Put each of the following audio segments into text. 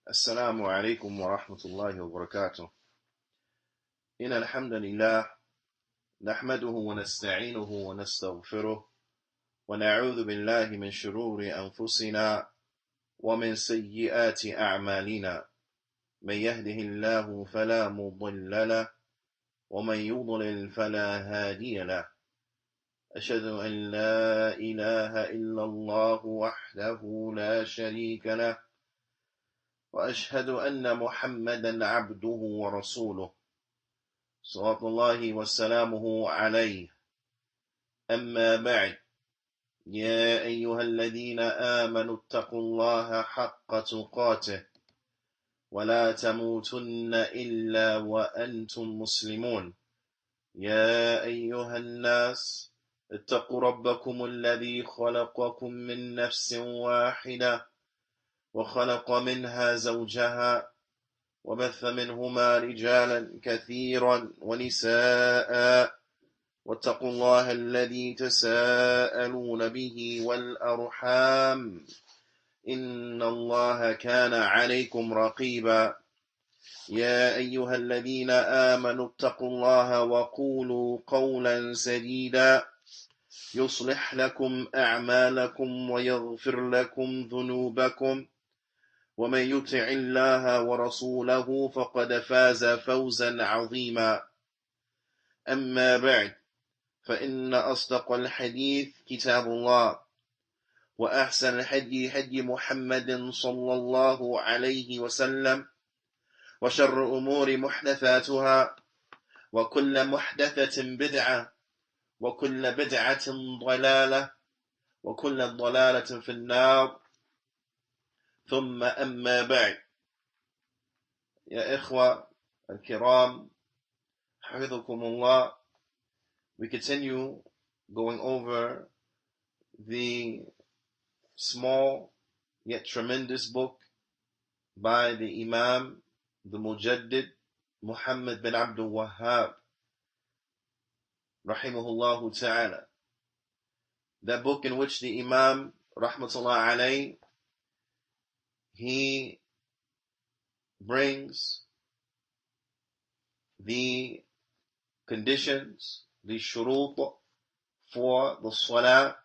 السلام عليكم ورحمة الله وبركاته. إن الحمد لله نحمده ونستعينه ونستغفره ونعوذ بالله من شرور أنفسنا ومن سيئات أعمالنا، من يهده الله فلا مضل له ومن يضلل فلا هادي له. أشهد أن لا إله إلا الله وحده لا شريك له، وأشهد أن محمدا عبده ورسوله صلوات الله وسلامه عليه. أما بعد، يا أيها الذين آمنوا اتقوا الله حق تقاته ولا تموتن إلا وأنتم مسلمون. يا أيها الناس اتقوا ربكم الذي خلقكم من نفس واحدة وخلق منها زوجها وبث منهما رجالا كثيرا ونساء، واتقوا الله الذي تساءلون به والأرحام إن الله كان عليكم رقيبا. يا أيها الذين آمنوا اتقوا الله وقولوا قولا سديدا يصلح لكم أعمالكم ويغفر لكم ذنوبكم، ومن يطع الله ورسوله فقد فاز فوزا عظيما. أما بعد، فإن أصدق الحديث كتاب الله، وأحسن الهدي هدي محمد صلى الله عليه وسلم، وشر الأمور محدثاتها، وكل محدثة بدعة، وكل بدعة ضلالة، وكل ضلالة في النار. ثم أما بعد، يا إخوة الكرام حفظكم الله, we continue going over the small yet tremendous book by the Imam, the Mujaddid, Muhammad bin Abdul Wahhab, rahimahullah ta'ala. That book in which the Imam, rahmatullah alayh, he brings the conditions, the shurut for the salah,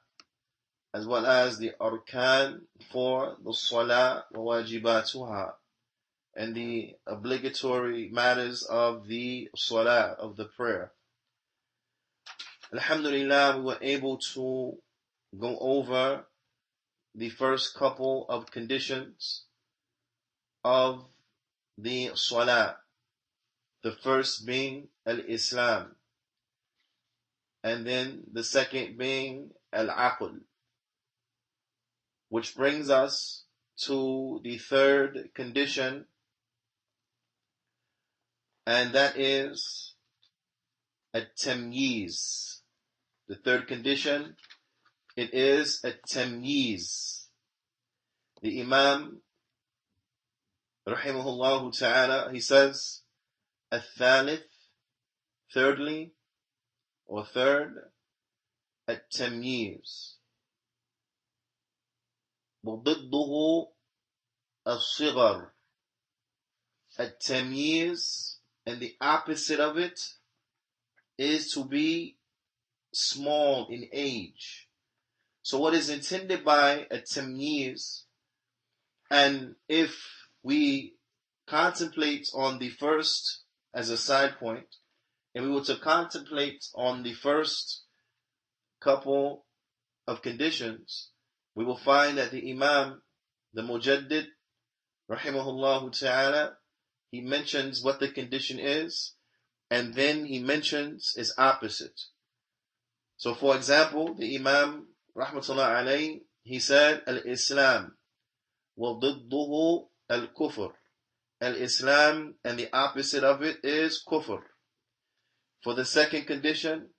as well as the arkan for the salah wa wajibatuha, and the obligatory matters of the salah, of the prayer. Alhamdulillah, we were able to go over the first couple of conditions of the salah. The first being al-Islam, and then the second being al-Aql, which brings us to the third condition, and that is at-tamyiz. The third condition, it is at-tamyiz. The Imam, rahimahullah ta'ala, he says, الثالث, thirdly, or third, التمييز وضده الصغر. التمييز, and the opposite of it, is to be small in age. So what is intended by التمييز, and if we contemplate on the first as a side point, and we were to contemplate on the first couple of conditions, we will find that the Imam, the Mujaddid, rahimahullah ta'ala, he mentions what the condition is, and then he mentions its opposite. So for example, the Imam, rahmatullah alayhi, he said, al-Islam, وَضِدُّهُ al-Kufr. Al-Islam, and the opposite of it is kufr. For the second condition,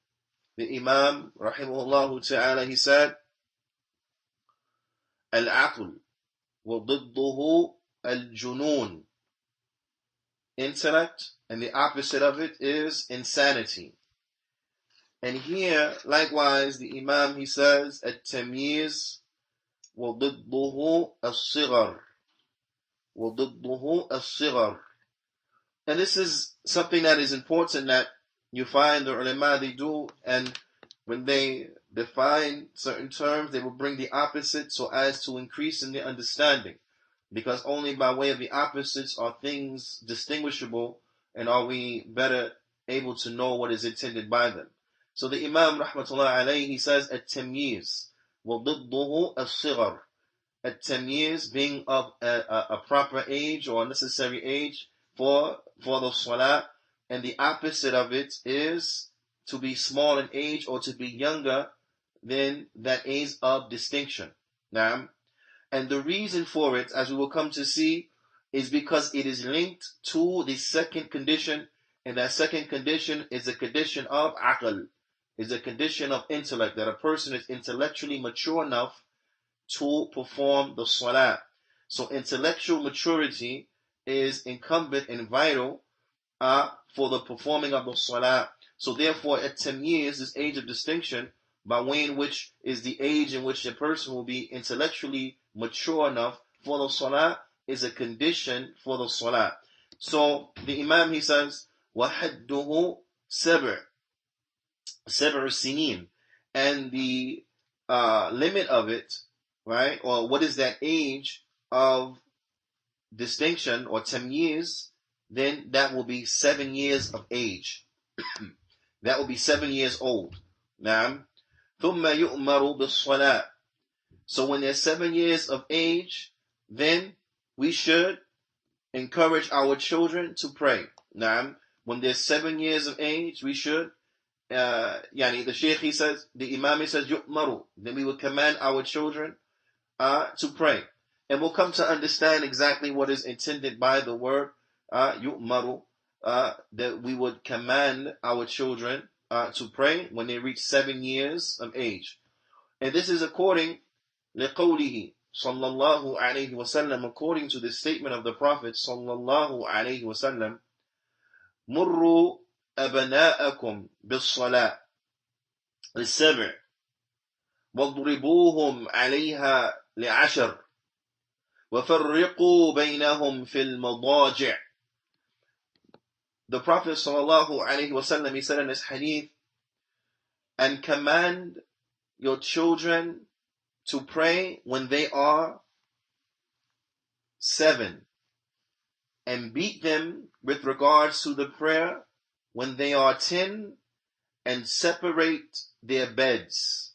the Imam, rahimahullah ta'ala, he said, Al-Aql, وَضِدُّهُ al-Junun. Intellect, and the opposite of it is insanity. And here, likewise, the Imam, he says, At-Tamyiz, وَضِدُّهُ al-Sighar. وضده الصغر. And this is something that is important that you find the ulama they do, and when they define certain terms, they will bring the opposite so as to increase in their understanding. Because only by way of the opposites are things distinguishable, and are we better able to know what is intended by them. So the Imam rahmatullah alayhi, he says at-tamyiz وضده الصغر. At-tamyiz being of a proper age or a necessary age for the salah, and the opposite of it is to be small in age or to be younger than that age of distinction. Now, and the reason for it, as we will come to see, is because it is linked to the second condition, and that second condition is a condition of aql, is a condition of intellect, that a person is intellectually mature enough to perform the salah. So intellectual maturity is incumbent and vital for the performing of the salah. So therefore, at 10 years, this age of distinction, by way in which is the age in which a person will be intellectually mature enough for the salah, is a condition for the salah. So the Imam, he says, وَحَدُّهُ سَبْعُ سِنِينَ, and the limit of it, right, or what is that age of distinction, or 10 years, then that will be 7 years of age. That will be 7 years old. Now, ثُمَّ يُؤْمَرُ بِالصَّلَاةِ. So when they're 7 years of age, then we should encourage our children to pray. Now, when they're 7 years of age, we should, the Shaykh, he says, the Imam, he says, يُؤْمَرُ, then we would command our children to pray. And we'll come to understand exactly what is intended by the word يُؤْمَرُ, that we would command our children to pray when they reach 7 years of age. And this is according لِقَوْلِهِ sallallahu alayhi wasallam, according to the statement of the Prophet sallallahu alayhi wasallam, مُرُّوا أَبْنَاءَكُمْ بِالصَّلَاةِ لِلسَّبْعِ وَاضْرِبُوهُمْ عَلَيْهَا لِعَشْرٍ وَفَرِّقُوا بَيْنَهُمْ فِي الْمَضَاجِعِ. The Prophet sallallahu alayhi wasallam, he said in this hadith, and command your children to pray when they are 7, and beat them with regards to the prayer when they are 10, and separate their beds.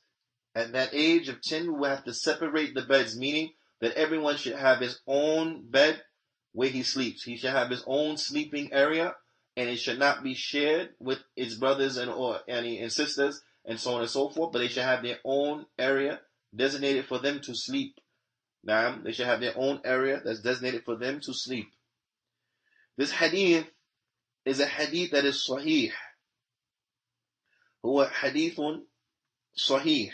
At that age of 10, we will have to separate the beds, meaning that everyone should have his own bed where he sleeps. He should have his own sleeping area, and it should not be shared with his brothers and sisters and so on and so forth, but they should have their own area designated for them to sleep. Now, they should have their own area that's designated for them to sleep. This hadith is a hadith that is sahih. هو hadithun sahih.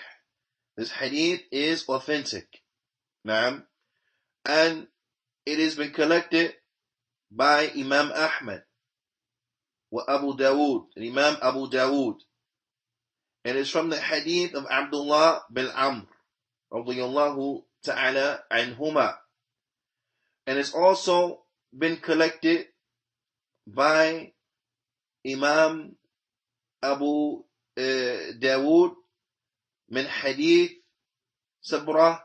This hadith is authentic. Now, and it has been collected by Imam Ahmad wa Abu Dawood, and Imam Abu Dawood. And it's from the hadith of Abdullah bin Amr radiyallahu ta'ala anhuma. And it's also been collected by Imam Abu Dawood min hadith Sabrah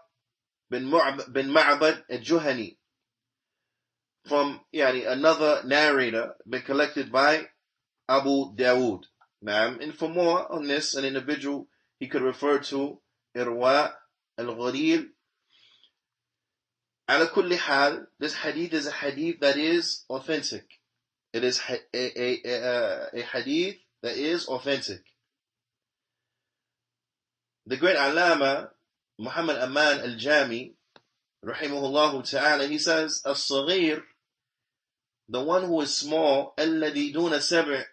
bin Ma'bad al-Juhani, from another narrator, been collected by Abu Dawood. And for more on this, an individual, he could refer to Irwa al-Ghalil. Ala kulli hal, this hadith is a hadith that is authentic. It is a hadith that is authentic. The great Allama Muhammad Aman al-Jami, rahimahullah ta'ala, he says, as-saghir, the one who is small, alladhi duna sab'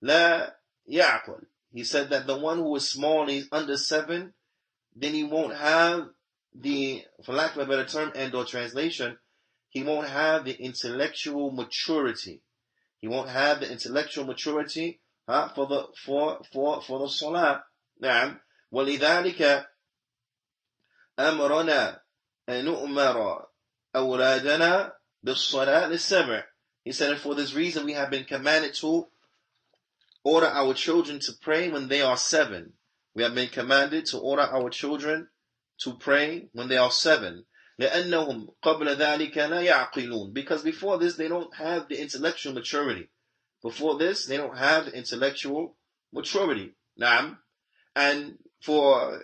la ya'qul. He said that the one who is small and he's under 7, then he won't have the, for lack of a better term and or translation, he won't have the intellectual maturity. He won't have the intellectual maturity for the salah. نعم. ولذلك أمرنا أن نؤمر أولادنا بالصلاة للسبع. He said, and for this reason we have been commanded to order our children to pray when they are 7. We have been commanded to order our children to pray when they are 7. لأنهم قبل ذلك لا يعقلون. Because before this they don't have the intellectual maturity. Before this they don't have the intellectual maturity. نعم. And for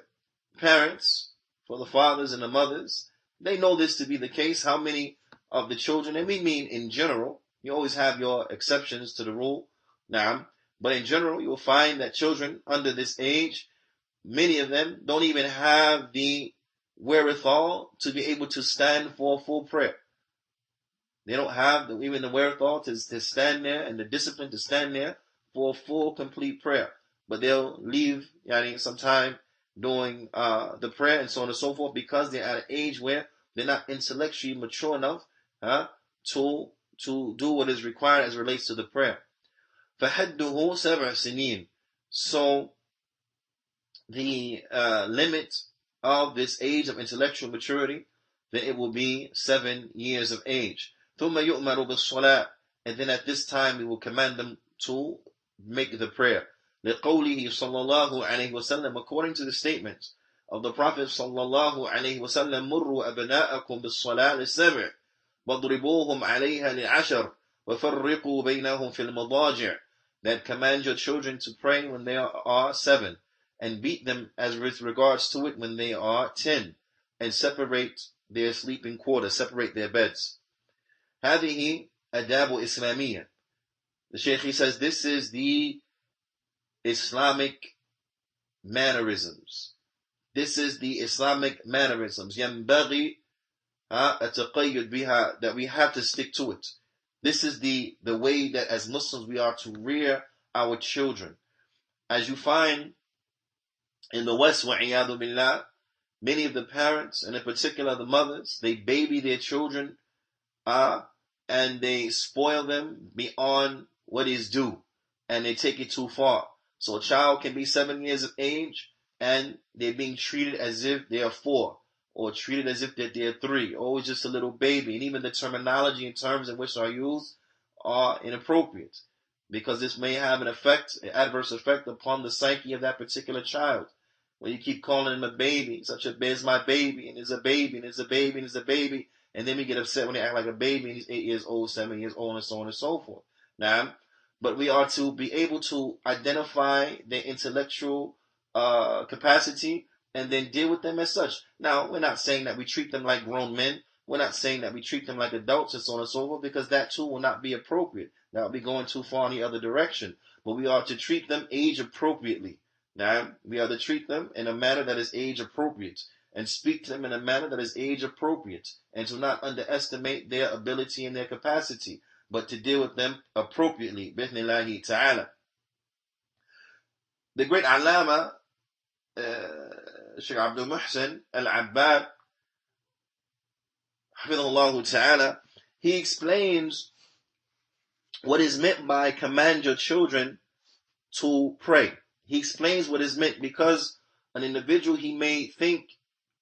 parents, for the fathers and the mothers, they know this to be the case. How many of the children, and we mean in general, you always have your exceptions to the rule, نعم. But in general, you will find that children under this age, many of them don't even have the wherewithal to be able to stand for full prayer. They don't have even the wherewithal to stand there and the discipline to stand there for full, complete prayer. But they'll leave some time doing the prayer and so on and so forth because they're at an age where they're not intellectually mature enough to do what is required as it relates to the prayer. فَحَدُّهُ سَبْعَ سِنِينَ. So the limit of this age of intellectual maturity, then it will be 7 years of age. ثُمَّ يُؤْمَرُ بِالصَّلَاةِ. And then at this time we will command them to make the prayer. لِقَوْلِهِ صَلَّى اللَّهُ عَلَيْهِ وَسَلَّمَ. According to the statement of the Prophet sallallahu alaihi wasallam, مُرُّوا أَبْنَاءَكُمْ بِالصَّلَاةِ لِلسَّبْعِ وَاضْرِبُوهُمْ عَلَيْهَا لِعَشَرٍ وَفَرِّقُوا بَيْنَهُمْ فِي الْمَضَاجِعِ. That command your children to pray when they are 7, and beat them as with regards to it when they are 10, and separate their sleeping quarters, separate their beds. هذه أداب إسلامية. The Shaykh, he says, this is the Islamic mannerisms. This is the Islamic mannerisms. ينبغي التقيد بها, that we have to stick to it. This is the way that as Muslims we are to rear our children. As you find in the West, وَعِيَاذُ بِاللَّهِ, many of the parents, and in particular the mothers, they baby their children and they spoil them beyond what is due, and they take it too far. So a child can be 7 years of age and they're being treated as if they are 4, or treated as if that they're 3, always just a little baby. And even the terminology and terms in which are used are inappropriate, because this may have an adverse effect upon the psyche of that particular child. When you keep calling him a baby, such a is my baby, and is a baby, and is a baby, and is a baby, and then we get upset when they act like a baby and he's 8 years old, 7 years old, and so on and so forth. Now, but we are to be able to identify their intellectual capacity and then deal with them as such. Now, we're not saying that we treat them like grown men. We're not saying that we treat them like adults and so on and so forth, because that too will not be appropriate. That will be going too far in the other direction. But we are to treat them age appropriately. Now, we are to treat them in a manner that is age appropriate, and speak to them in a manner that is age appropriate, and to not underestimate their ability and their capacity, but to deal with them appropriately. Bithnillahi ta'ala. The great Allama, Shaykh Abdul Muhsin al-Abbad, Hafidhullah ta'ala, he explains what is meant by command your children to pray. He explains what is meant, because an individual, he may think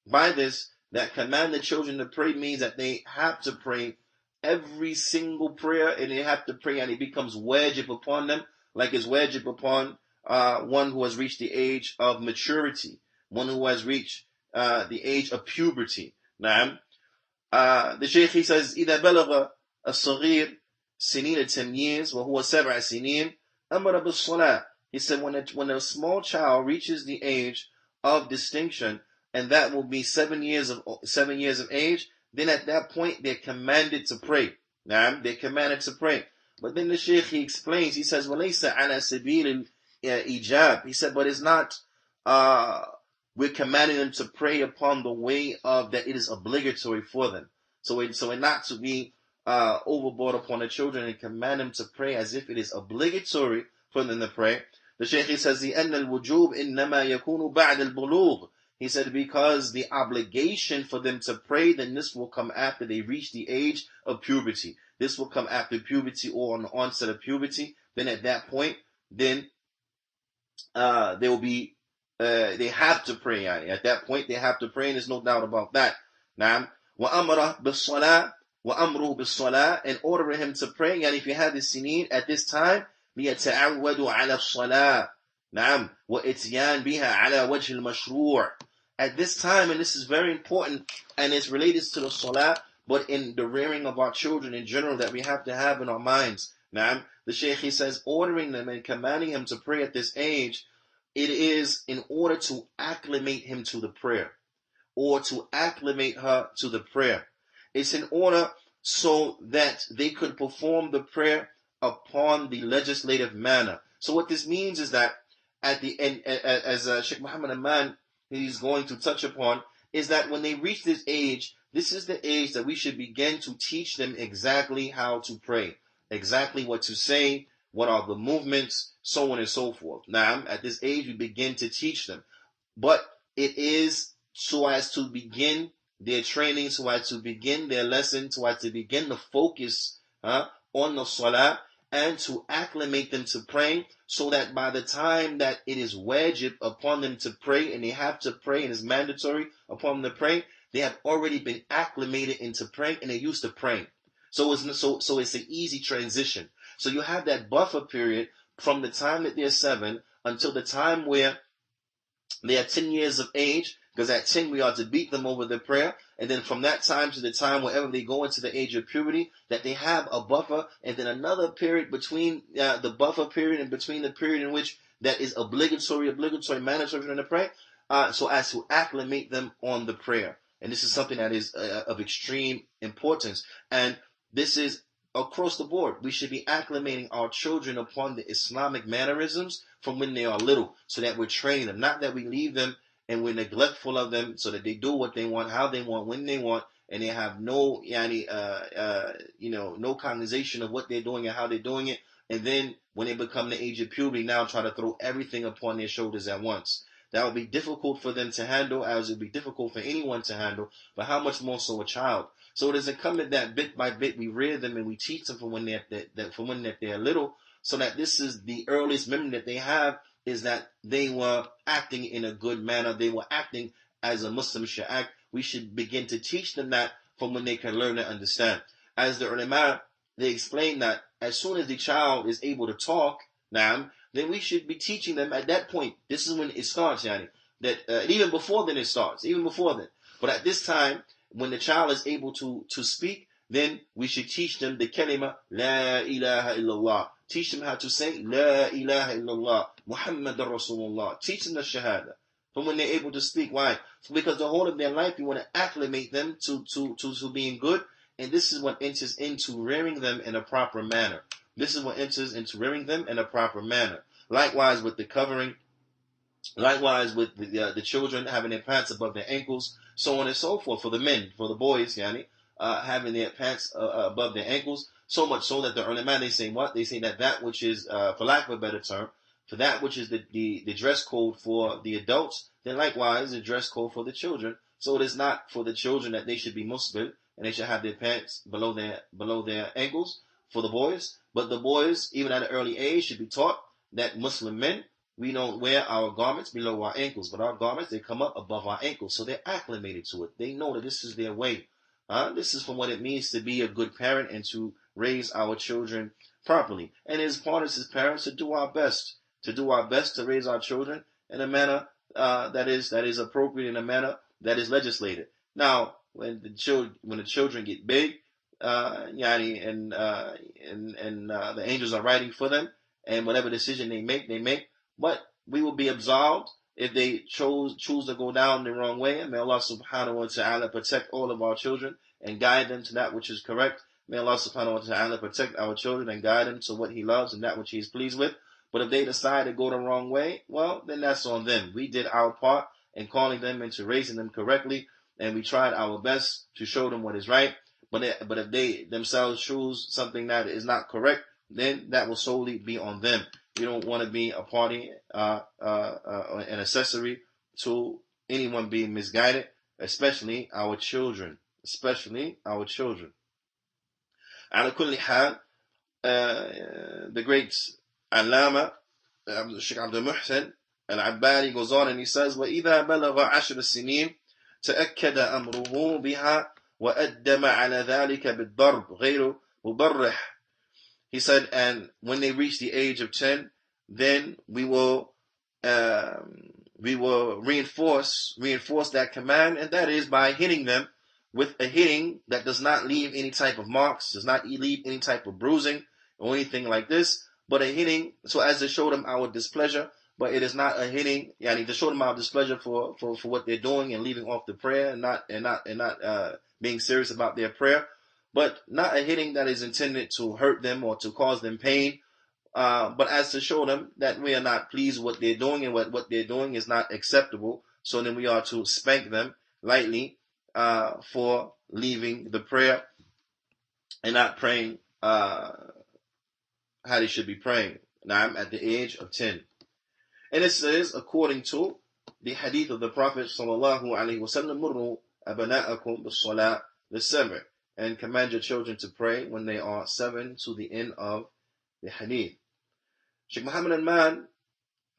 by this that command the children to pray means that they have to pray every single prayer, and they have to pray and it becomes wajib upon them, like it's wajib upon one who has reached the age of maturity, one who has reached the age of puberty. Now, the Shaykh, he says, إذا بلغ الصغير سنين التمييز وهو 7 سنين أمر بالصلاة. He said, when a small child reaches the age of distinction, and that will be 7 years of age, then at that point they're commanded to pray. Now, they're commanded to pray. But then the Shaykh, he explains, he says, وَلَيْسَ عَلَى سَبِيلِ الْإِجَابِ. He said, but it's not, we're commanding them to pray upon the way of that it is obligatory for them. So we're not to be overboard upon the children and command them to pray as if it is obligatory for them to pray. The Shaykh, he says, لِأَنَّ الْوُجُوبِ إِنَّمَا يَكُونُ بَعْدَ الْبُلُوغِ. He said, because the obligation for them to pray, then this will come after they reach the age of puberty. This will come after puberty, or on the onset of puberty. Then at that point, then they will be, they have to pray. At that point, they have to pray, and there's no doubt about that. Now, وأمره بالصلاة وأمره بالصلاة, and ordering him to pray. And if you have this sinin at this time, ليتعودوا على الصلاة. نعم. وإتيان بها على وجه المشروع. At this time, and this is very important, and it's related to the salah, but in the rearing of our children in general that we have to have in our minds. Na'am. The Shaykh, he says, ordering them and commanding him to pray at this age, it is in order to acclimate him to the prayer, or to acclimate her to the prayer. It's in order so that they could perform the prayer upon the legislative manner. So what this means is that at the end, as Sheikh Muhammad Aman, he's going to touch upon, is that when they reach this age, this is the age that we should begin to teach them exactly how to pray, exactly what to say, what are the movements, so on and so forth. Now, at this age, we begin to teach them. But it is so as to begin their training, so as to begin their lesson, so as to begin the focus on the salah, and to acclimate them to praying, so that by the time that it is wajib upon them to pray, and they have to pray, and it's mandatory upon them to pray, they have already been acclimated into praying, and they're used to praying. So it's an easy transition. So you have that buffer period from the time that they're 7 until the time where they are 10 years of age, because at 10 we are to beat them over the prayer, and then from that time to the time wherever they go into the age of puberty, that they have a buffer, and then another period between the buffer period and between the period in which that is obligatory, mandatory for them to pray, so as to acclimate them on the prayer. And this is something that is of extreme importance. And this is across the board. We should be acclimating our children upon the Islamic mannerisms from when they are little, so that we're training them, not that we leave them and we're neglectful of them, so that they do what they want, how they want, when they want, and they have no no cognization of what they're doing and how they're doing it. And then when they become the age of puberty, now try to throw everything upon their shoulders at once. That would be difficult for them to handle, as it would be difficult for anyone to handle, but how much more so a child. So it is incumbent that bit by bit we rear them and we teach them from when they're little, so that this is the earliest memory that they have, is that they were acting in a good manner. They were acting as a Muslim should act. We should begin to teach them that from when they can learn and understand. As the ulama, they explain that as soon as the child is able to talk, then we should be teaching them at that point. This is when it starts, that even before then it starts, even before then. But at this time, when the child is able to speak, then we should teach them the kalima, La ilaha illallah. Teach them how to say, La ilaha illallah, Muhammadur Rasulullah. Teach them the shahada from when they're able to speak. Why? Because the whole of their life, you want to acclimate them to being good. And this is what enters into rearing them in a proper manner. This is what enters into rearing them in a proper manner. Likewise with the covering. Likewise with the children having their pants above their ankles, so on and so forth. For the men, for the boys, having their pants above their ankles, so much so that the ulama, they say what? They say that which is, for lack of a better term, for that which is the dress code for the adults, then likewise the dress code for the children. So it is not for the children that they should be musbil and they should have their pants below their ankles for the boys, but the boys, even at an early age, should be taught that Muslim men, we don't wear our garments below our ankles, but our garments, they come up above our ankles. So they're acclimated to it. They know that this is their way. This is from what it means to be a good parent and to raise our children properly. And it's part of us as parents to do our best, to raise our children in a manner that is appropriate, in a manner that is legislated. Now, when the children get big, and the angels are writing for them, and whatever decision they make. But we will be absolved if they choose to go down the wrong way. And may Allah subhanahu wa ta'ala protect all of our children and guide them to that which is correct. May Allah subhanahu wa ta'ala protect our children and guide them to what He loves and that which He is pleased with. But if they decide to go the wrong way, well, then that's on them. We did our part in calling them and to raising them correctly, and we tried our best to show them what is right. But if they themselves choose something that is not correct, then that will solely be on them. We don't want to be a party, an accessory to anyone being misguided, especially our children. على كل حال, the great Allama, Sheikh Abdul Muhsin Al-Abbari goes on and he says, وَإِذَا بَلَغَ 10 سِنِينَ تَأَكَّدَ أَمْرُهُ بِهَا وأدم على ذلك بالضرب غير مبرح. He said, and when they reach the age of 10, then we will reinforce that command, and that is by hitting them with a hitting that does not leave any type of marks, does not leave any type of bruising or anything like this, but a hitting so as to show them our displeasure. But it is not a hitting, to show them our displeasure for what they're doing and leaving off the prayer and not being serious about their prayer. But not a hitting that is intended to hurt them or to cause them pain, but as to show them that we are not pleased with what they're doing and what they're doing is not acceptable. So then we are to spank them lightly for leaving the prayer and not praying how they should be praying. Now I'm at the age of 10. And it says, according to the hadith of the Prophet sallallahu alaihi wasallam, murru abana'akum bis-salat lis-sab'i, and command your children to pray when they are 7, to the end of the hadith. Sheikh Muhammad al-Man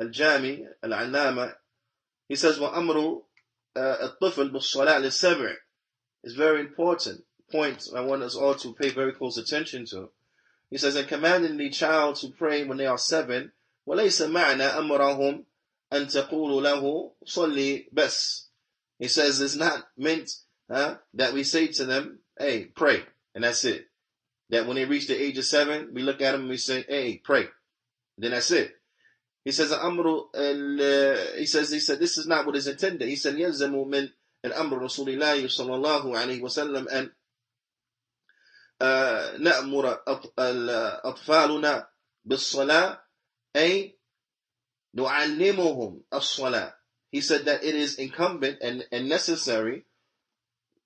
al-Jami al-Allama, he says, وَأَمْرُ الطِّفْلِ بِالصَّلَاةِ لِلسَّبْعِ is very important point I want us all to pay very close attention to. He says, and commanding the child to pray when they are 7, وَلَيْسَ مَعْنَا أَمْرَهُمْ أَن تَقُولُوا لَهُ صَلِّ بَسْ. He says it's not meant that we say to them, hey, pray, and that's it. That when they reach the age of 7, we look at them and we say, hey, pray. Then that's it. He says, he said, this is not what is intended. He said, يَلْزَمُ مِنْ الْأَمْرُ رَسُولِ اللَّهِ صَلَّى اللَّهُ عَلَيْهِ وَسَلَّمْ أَنْ نَأْمُرَ أَطْفَالُنَا بِالصَّلَاةِ أي نُعَلِّمُهُمْ الصَّلَاةِ. He said that it is incumbent and necessary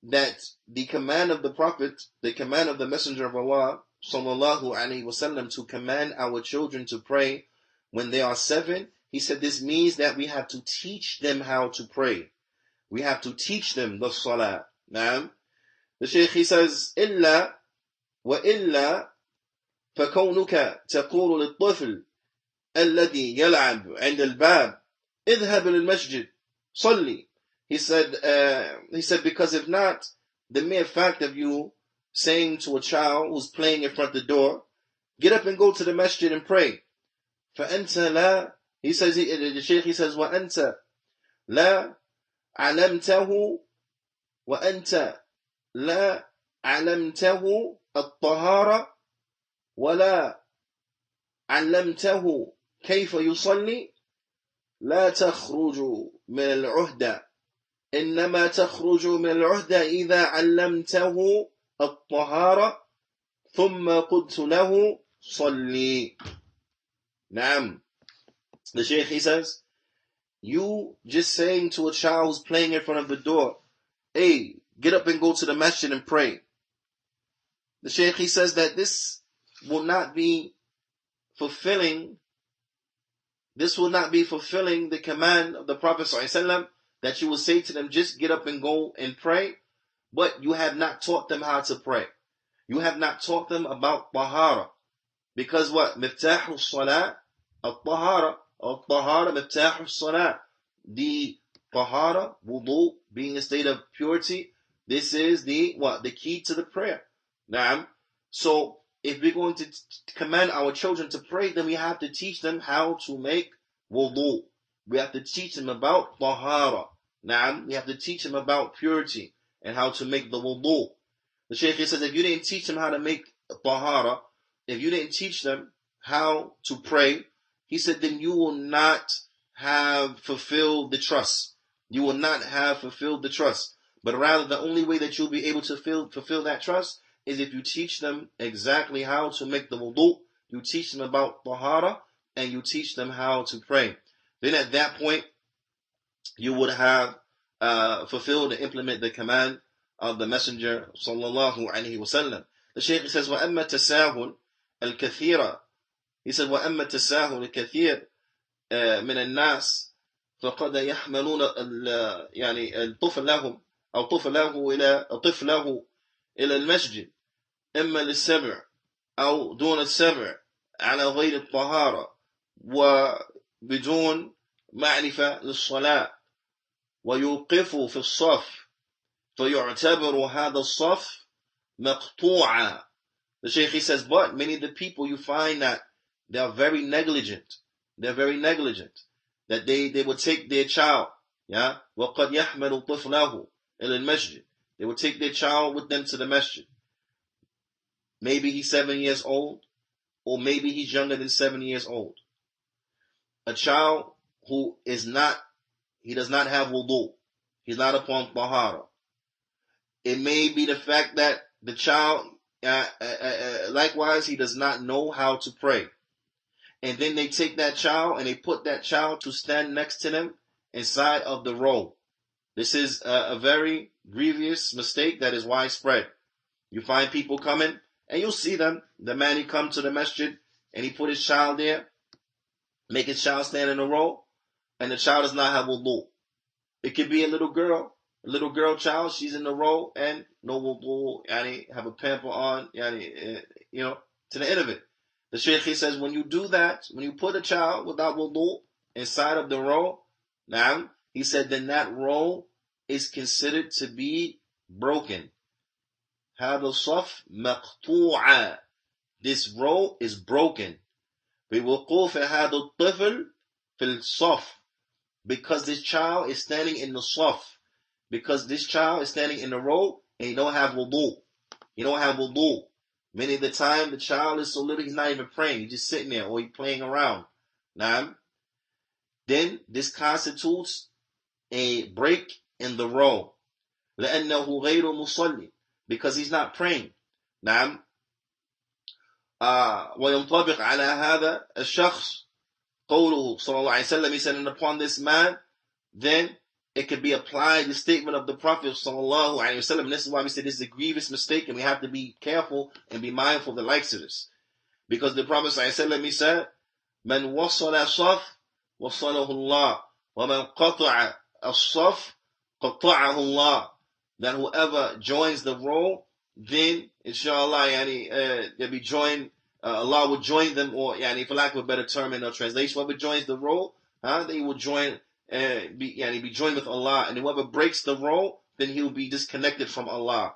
that the command of the Prophet, the command of the Messenger of Allah sallallahu alaihi wasallam, to command our children to pray when they are 7, he said this means that we have to teach them how to pray. We have to teach them the salah. Now, the Shaykh, he says, إِلَّا وَإِلَّا فَكَوْنُكَ تَقُولُ لِلطِّفْلِ الَّذِي يَلْعَبُ عِنْدَ الْبَابِ اذْهَبْ لِلْمَسْجِدِ صَلِّ. He said, because if not, the mere fact of you saying to a child who's playing in front of the door, get up and go to the masjid and pray. فَأَنْتَ لَا, he says, the Shaykh, he says, وَأَنْتَ لَا عَلَمْتَهُ وَأَنْتَ لَا عَلَمْتَهُ الطَّهَارَ وَلَا عَلَّمْتَهُ كَيْفَ يُصَلِّي لا تخرج من العهدة إنما تخرج من العهدة إذا علمته الطهارة ثم قلت له صلي. نعم. The Shaykh, he says, you just saying to a child who's playing in front of the door, hey, get up and go to the masjid and pray. The Shaykh, he says that this will not be fulfilling the command of the Prophet ﷺ, that you will say to them, just get up and go and pray, but you have not taught them how to pray. You have not taught them about tahara. Because what? Miftahu salah, al-tahara. Al-tahara, miftahu salah. The tahara, wudu, being a state of purity, this is the key to the prayer. Now, so if we're going to command our children to pray, then we have to teach them how to make wudu. We have to teach them about tahara. Now, we have to teach them about purity and how to make the wudu. The Shaykh says, if you didn't teach them how to make tahara, if you didn't teach them how to pray, he said, then you will not have fulfilled the trust. You will not have fulfilled the trust. But rather, the only way that you'll be able to fulfill that trust is if you teach them exactly how to make the wudu, you teach them about tahara, and you teach them how to pray. Then at that point, you would have fulfilled and implement the command of the Messenger sallallahu alaihi wasallam. The Shaykh says, وَأَمَّا تَسَاهُلْ الْكَثِيرَ. He said, وَأَمَّا تَسَاهُلْ الْكَثِيرَ مِنَ النَّاسِ فَقَدْ يَحْمَلُونَ يعني طفله إلى المسجد إما للسبع أو دون السبع على غير الطهارة وبدون معرفة للصلاة ويوقفوا في الصف فَيُعْتَبَرُ هَذَا الصَّفْ مَقْطُوعًا. The Shaykh, he says, but many of the people, you find that they are very negligent. They're very negligent. That they would take their child, yeah, وَقَدْ يَحْمَلُ طِفْلَهُ إِلَى الْمَسْجِدِ. They would take their child with them to the masjid. Maybe he's 7 years old, or maybe he's younger than 7 years old. A child who is not, he does not have wudu. He's not upon tahara. It may be the fact that the child, likewise, he does not know how to pray. And then they take that child and they put that child to stand next to them inside of the row. This is a very grievous mistake that is widespread. You find people coming and you'll see them. The man, he come to the masjid and he put his child there, make his child stand in a row, and the child does not have wudu. It could be a little girl child, she's in the row and no wudu, have a pamper on, to the end of it. The Shaykh, he says, when you do that, when you put a child without wudu inside of the row, now, he said, then that row is considered to be broken. هذا الصف مقطوعا. This row is broken. بوقوف هذا الطفل في الصف. Because this child is standing in the صف. Because this child is standing in the row and he don't have wudu. He don't have wudu. Many of the time, the child is so little, he's not even praying. He's just sitting there or he's playing around. Now, then this constitutes a break in the row. لأنه غير مصلي. Because he's not praying. نعم. وينطبق على هذا الشخص قوله صلى الله عليه وسلم. He said, and upon this man, then it could be applied, the statement of the Prophet sallallahu alaihi wasallam. And this is why we say this is a grievous mistake, and we have to be careful and be mindful of the likes of this. Because the Prophet sallallahu alaihi wasallam, he said, من وصل الصف وصله الله ومن قطع الصف قطعه الله. That whoever joins the row, then inshallah, they'll be joined. Allah will join them, or for lack of a better term in our translation, whoever joins the row, they will join. Be joined with Allah, and whoever breaks the row, then he'll be disconnected from Allah.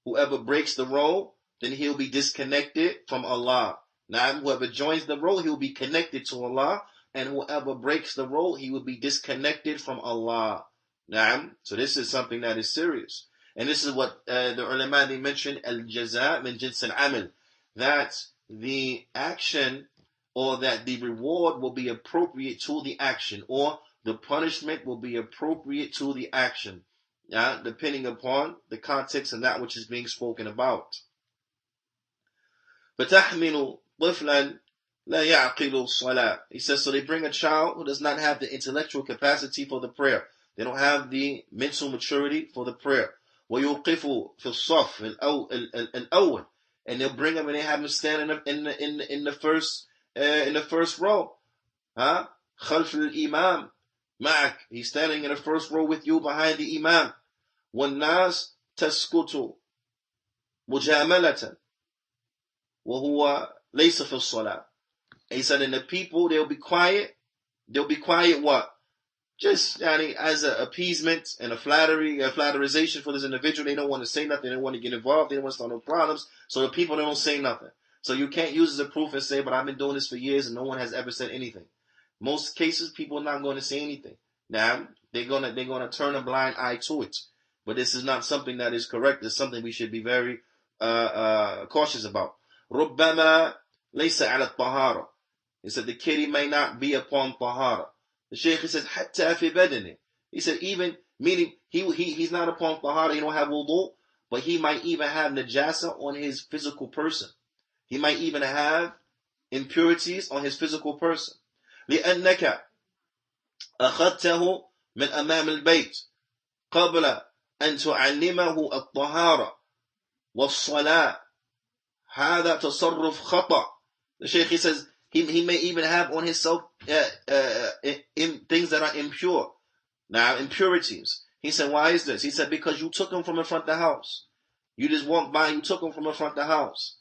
Whoever breaks the row, then he'll be disconnected from Allah. Now, whoever joins the row, he'll be connected to Allah, and whoever breaks the row, he will be disconnected from Allah. Now, so this is something that is serious, and this is what the ulama, they mentioned al-jaza min jins al-amal, that the action or that the reward will be appropriate to the action, or the punishment will be appropriate to the action, depending upon the context and that which is being spoken about. فَتَحْمِلُ طِفْلًا لَا يَعْقِلُ الصَّلَاةِ. He says, so they bring a child who does not have the intellectual capacity for the prayer. They don't have the mental maturity for the prayer. وَيُوقِفُ فِي الصَّفِّ الْأَوَّلِ. And they'll bring him and they have him stand in the first row. خَلْفِ الْإِمَامِ معك. He's standing in the first row with you behind the Imam. وَالنَّاسِ تَسْكُتُ مُجَامَلَةً وَهُوَ لَيْسَ فِي الصَّلَاةِ. He said, and the people, they'll be quiet. They'll be quiet what? Just as an appeasement and a flatterization for this individual. They don't want to say nothing. They don't want to get involved. They don't want to start no problems. So the people, they don't say nothing. So you can't use as a proof and say, but I've been doing this for years and no one has ever said anything. Most cases, people are not going to say anything. Now, they're gonna turn a blind eye to it. But this is not something that is correct. It's something we should be very cautious about. رُبَّمَا لَيْسَ عَلَى الطَّهَارَةِ. He said the kid, he may not be upon tahara. The Shaykh, he says, حَتَّى فِي بَدَنِهِ. He said, even, meaning, he's not upon tahara, he don't have wudu, but he might even have najasa on his physical person. He might even have impurities on his physical person. لأنك أخذته من أمام البيت قبل أن تعلمه الطهارة والصلاة. هذا تصرف خطأ. The Shaykh, he says, he may even have on himself things that are impure. Now, impurities. He said, why is this? He said, because you took him from in front of the house. You just walked by, you took him from in front of the house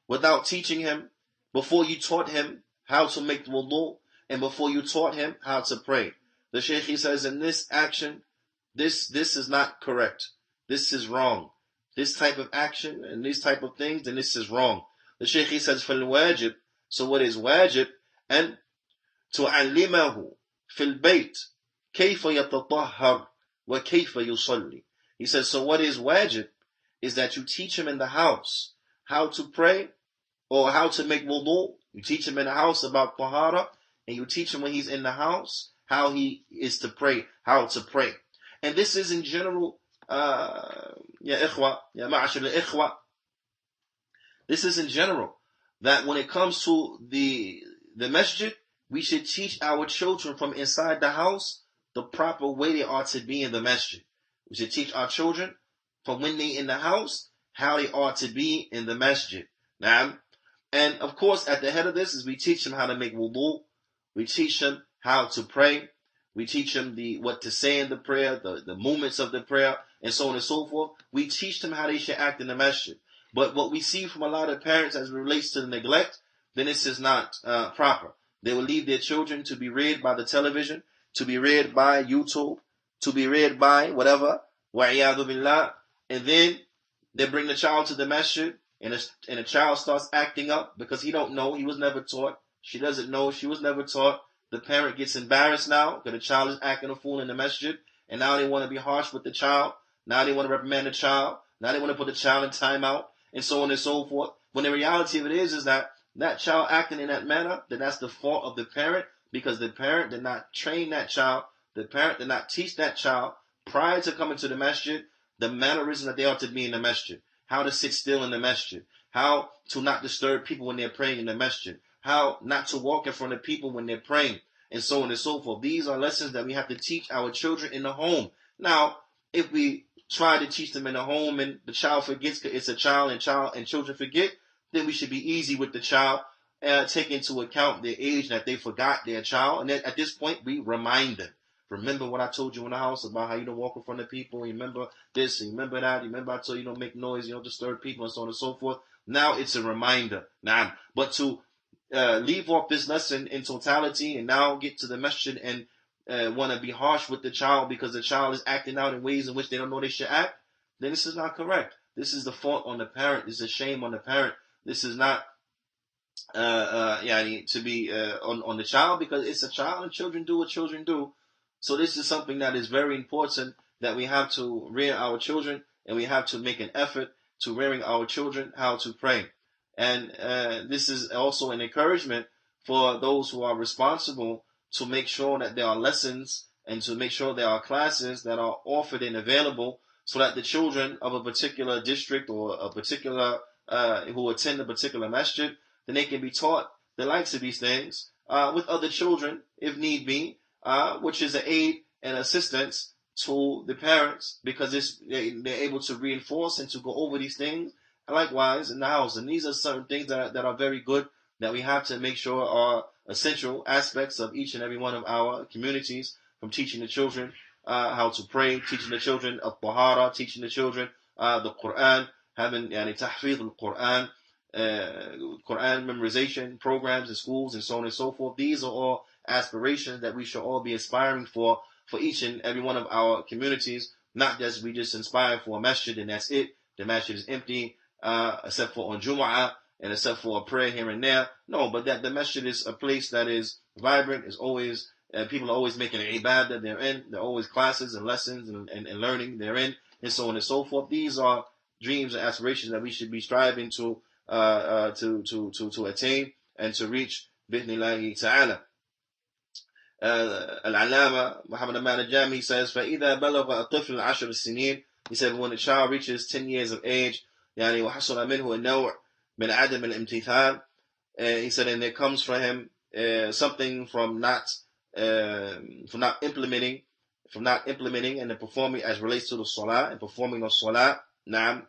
without teaching him, before you taught him how to make wudu, and before you taught him how to pray. The Shaykh, he says, in this action, this is not correct. this is wrong. This type of action and these type of things, then this is wrong. The Shaykh, he says, فَالْوَاجِب. So what is wajib? And تُعَلِّمَهُ فِي الْبَيْتِ كَيْفَ يَتَطَهَّرْ وَكَيْفَ يُصَلِّي. He says, so what is wajib is that you teach him in the house how to pray or how to make wudu. You teach him in the house about tahara, and you teach him when he's in the house how he is to pray, how to pray. And this is in general, ya ikhwa, ya ma'ashar al-ikhwa, this is in general, that when it comes to the masjid, we should teach our children from inside the house the proper way they are to be in the masjid. We should teach our children from when they in the house how they are to be in the masjid. Now, and of course, at the head of this is we teach them how to make wudu. We teach them how to pray. We teach them what to say in the prayer, the movements of the prayer, and so on and so forth. We teach them how they should act in the masjid. But what we see from a lot of parents as it relates to the neglect, then this is not proper. They will leave their children to be reared by the television, to be reared by YouTube, to be reared by whatever, wa'iyadu billah, and then they bring the child to the masjid, and a child starts acting up because he don't know, he was never taught. She doesn't know, she was never taught. The parent gets embarrassed now because the child is acting a fool in the masjid, and now they want to be harsh with the child. Now they want to reprimand the child. Now they want to put the child in timeout, and so on and so forth. When the reality of it is that child acting in that manner, then that's the fault of the parent, because the parent did not train that child. The parent did not teach that child prior to coming to the masjid the mannerism that they ought to be in the masjid. How to sit still in the masjid, how to not disturb people when they're praying in the masjid, how not to walk in front of people when they're praying, and so on and so forth. These are lessons that we have to teach our children in the home. Now, if we try to teach them in the home and the child forgets, it's a child and children forget, then we should be easy with the child, take into account their age, that they forgot their child, and then at this point we remind them. Remember what I told you in the house about how you don't walk in front of people. You remember this, you remember that. You remember I told you don't make noise, you don't disturb people, and so on and so forth. Now it's a reminder. Now, but to leave off this lesson in totality and now get to the masjid and want to be harsh with the child because the child is acting out in ways in which they don't know they should act, then this is not correct. This is the fault on the parent. This is a shame on the parent. This is not to be on the child, because it's a child and children do what children do. So this is something that is very important, that we have to rear our children, and we have to make an effort to rearing our children how to pray. And this is also an encouragement for those who are responsible to make sure that there are lessons and to make sure there are classes that are offered and available, so that the children of a particular district or a particular who attend a particular masjid, then they can be taught the likes of these things with other children if need be, which is an aid and assistance to the parents, because they're able to reinforce and to go over these things likewise in the house. And these are certain things that are very good, that we have to make sure are essential aspects of each and every one of our communities, from teaching the children how to pray, teaching the children of tahara, teaching the children the Qur'an, having tahfidh al-Qur'an, Qur'an memorization programs in schools, and so on and so forth. These are all aspirations that we should all be aspiring for each and every one of our communities, not just we just inspire for a masjid and that's it. The masjid is empty, except for on Jumu'ah and except for a prayer here and there. No, but that the masjid is a place that is vibrant, is always, people are always making an ibadah therein. There are always classes and lessons and learning therein, and so on and so forth. These are dreams and aspirations that we should be striving to attain and to reach, bi'ithnillahi ta'ala. Al-Allama Muhammad Aman al-Jami says, فَإِذَا بَلَغَ الطِّفْلُ 10 السِّنِينَ, he said, when a child reaches 10 years of age, وَحَصُلَ مِنْهُ النَّوْعُ مِنْ عَدَمِ الْإِمْتِثَالِ, he said, and there comes for him something from not implementing and performing as relates to the salah and performing of salah. Na'am.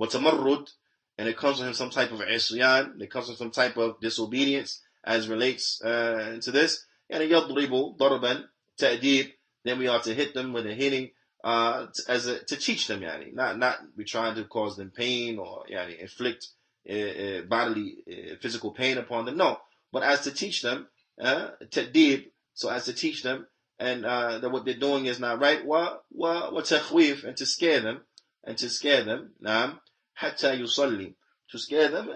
وَتَمَرُّد, and it comes from him some type of isyan, it comes from some type of disobedience as relates to this. And يضرب ضربا تأديب, then we are to hit them with a hitting to teach them, not be trying to cause them pain or inflict bodily physical pain upon them. No, but as to teach them, تأديب, so as to teach them, and that what they're doing is not right. وتخويف, and to scare them. and to scare them. Naam, hatta yusalli, to scare them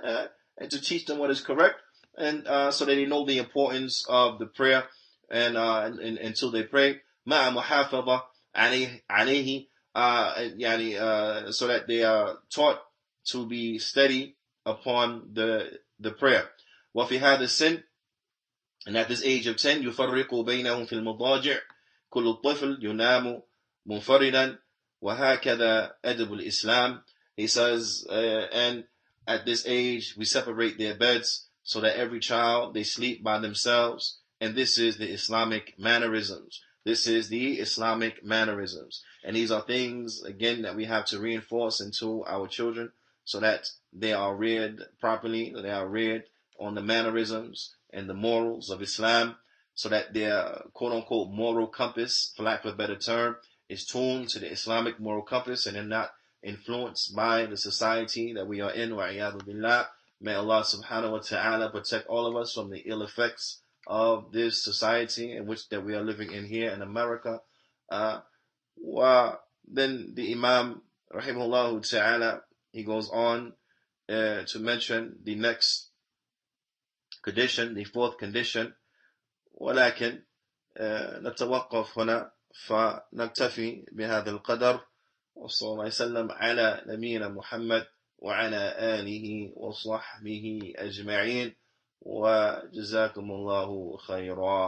and to teach them what is correct, and so that they know the importance of the prayer, and until they pray. مع محافظة عليه, so that they are taught to be steady upon the prayer. وفي هذا السن, and at this age of 10, يفرق بينهم في المضاجع كل الطفل ينام منفردا وهكذا أدب الإسلام. He says, and at this age we separate their beds so that every child, they sleep by themselves, and this is the Islamic mannerisms. This is the Islamic mannerisms. And these are things, again, that we have to reinforce into our children so that they are reared properly, they are reared on the mannerisms and the morals of Islam, so that their quote-unquote moral compass, for lack of a better term, is tuned to the Islamic moral compass, and they're not influenced by the society that we are in. Wa'iyadu billah. May Allah subhanahu wa ta'ala protect all of us from the ill effects of this society in which that we are living in here in America. Then the Imam, rahimahullah ta'ala, he goes on to mention the next condition, the fourth condition. ولكن نتوقف هنا فنكتفي بهذا القدر، وصلى الله وسلم على نبينا محمد وعلى آله وصحبه أجمعين، وجزاكم الله خيرا.